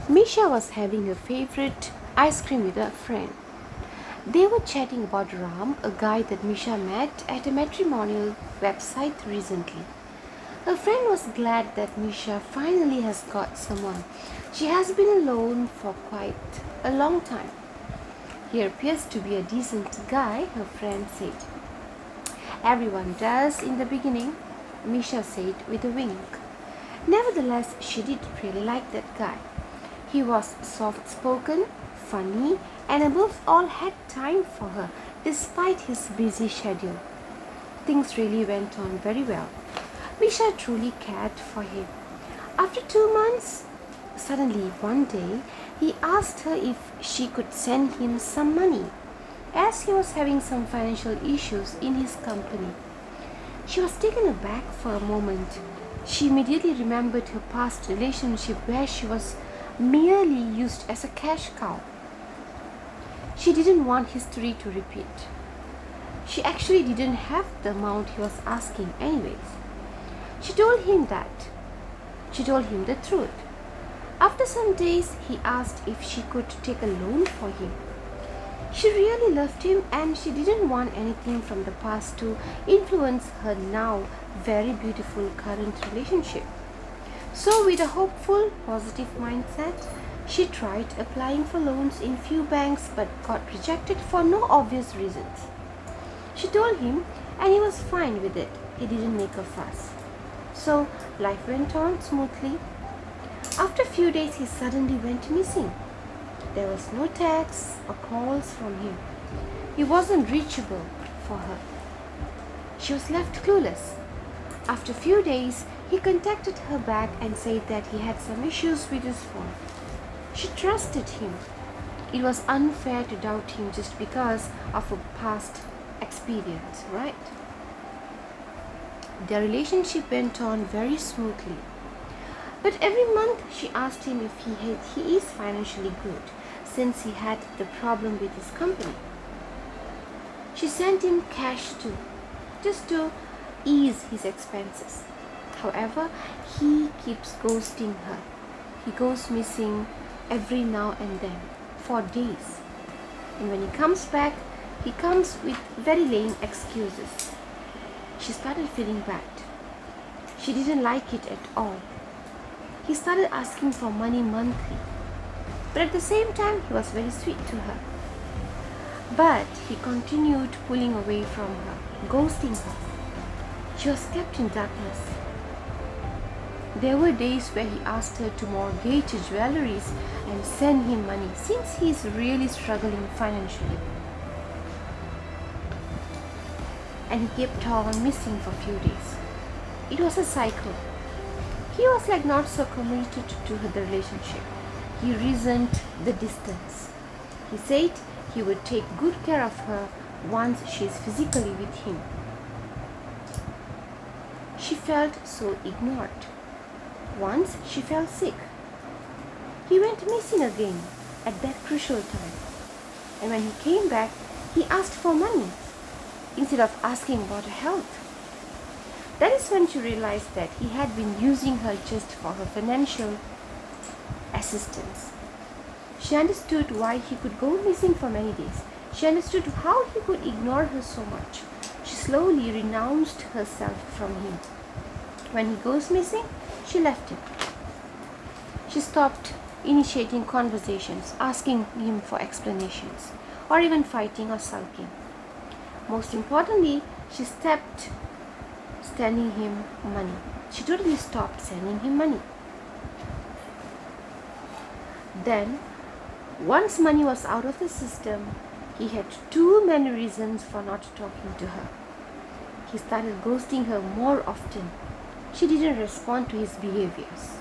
Misha was having a favorite ice cream with a friend. They were chatting about Ram, a guy that Misha met at a matrimonial website recently. Her friend was glad that Misha finally has got someone. She has been alone for quite a long time. He appears to be a decent guy, her friend said. Everyone does in the beginning, Misha said with a wink. Nevertheless, she did really like that guy. He was soft spoken, funny, and above all had time for her despite his busy schedule. Things really went on very well. Misha truly cared for him. After 2 months, suddenly one day, he asked her if she could send him some money, as he was having some financial issues in his company. She was taken aback for a moment. She immediately remembered her past relationship where she was merely used as a cash cow. She didn't want history to repeat. She actually didn't have the amount he was asking anyways. She told him that. She told him the truth. After some days, he asked if she could take a loan for him. She really loved him and she didn't want anything from the past to influence her now very beautiful current relationship. So, with a hopeful, positive mindset, she tried applying for loans in few banks but got rejected for no obvious reasons. She told him and he was fine with it. He didn't make a fuss. So, life went on smoothly. After a few days, he suddenly went missing. There was no texts or calls from him. He wasn't reachable for her. She was left clueless. After a few days, he contacted her back and said that he had some issues with his phone. She trusted him. It was unfair to doubt him just because of a past experience, right? Their relationship went on very smoothly. But every month she asked him if he is financially good, since he had the problem with his company. She sent him cash too, just to ease his expenses. However, he keeps ghosting her. He goes missing every now and then for days. And when he comes back, he comes with very lame excuses. She started feeling bad. She didn't like it at all. He started asking for money monthly. But at the same time, he was very sweet to her. But he continued pulling away from her, ghosting her. She was kept in darkness. There were days where he asked her to mortgage her jewelries and send him money since he is really struggling financially. And he kept on missing for a few days. It was a cycle. He was like not so committed to the relationship. He resented the distance. He said he would take good care of her once she is physically with him. She felt so ignored. Once she fell sick. He went missing again at that crucial time. And when he came back, he asked for money instead of asking about her health. That is when she realized that he had been using her just for her financial assistance. She understood why he could go missing for many days. She understood how he could ignore her so much. She slowly renounced herself from him. When he goes missing, she left him. She stopped initiating conversations, asking him for explanations, or even fighting or sulking. Most importantly, she stopped sending him money. She totally stopped sending him money. Then, once money was out of the system, he had too many reasons for not talking to her. He started ghosting her more often. She didn't respond to his behaviors.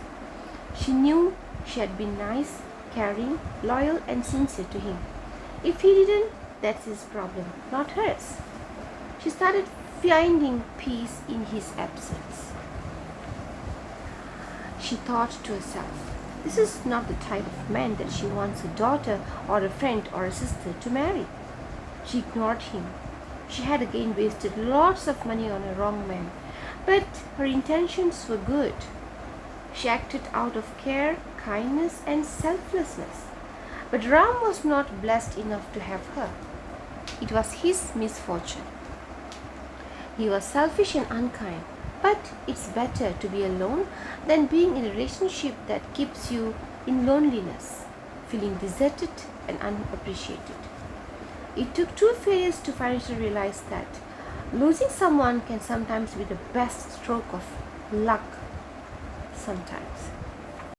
She knew she had been nice, caring, loyal, and sincere to him. If he didn't, that's his problem, not hers. She started finding peace in his absence. She thought to herself, this is not the type of man that she wants a daughter or a friend or a sister to marry. She ignored him. She had again wasted lots of money on a wrong man, but her intentions were good. She acted out of care, kindness and selflessness. But Ram was not blessed enough to have her. It was his misfortune. He was selfish and unkind. But it's better to be alone than being in a relationship that keeps you in loneliness, feeling deserted and unappreciated. It took two failures to finally realize that losing someone can sometimes be the best stroke of luck. Sometimes.